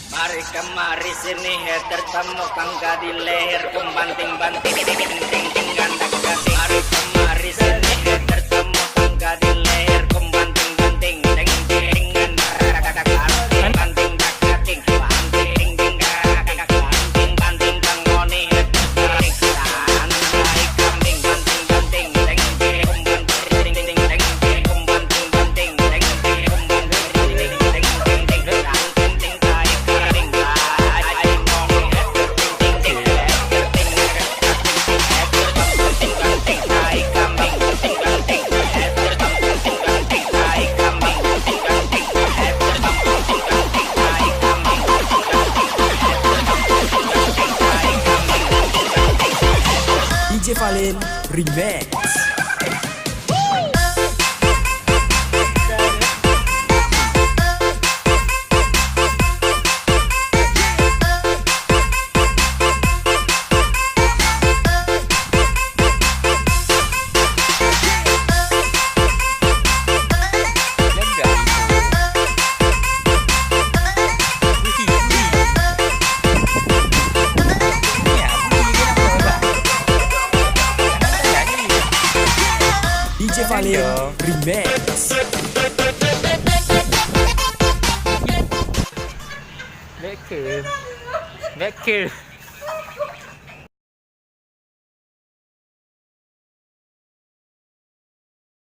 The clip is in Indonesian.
Mari kemari sini tertemu kangga di leher kumbanting-banting ting-ting ganda gading. Mari kemari sini tertemu kangga di leher kumbanting-banting ting-ting ganda gading. Banting gading, banting gading, banting tangoni gading. Santai kambing banting-banting ting-ting kumbanting ting-ting kumbanting-banting ting-ting kumbanting ting-ting DJ Valen Remix. DJ Valen Remix. Bekir.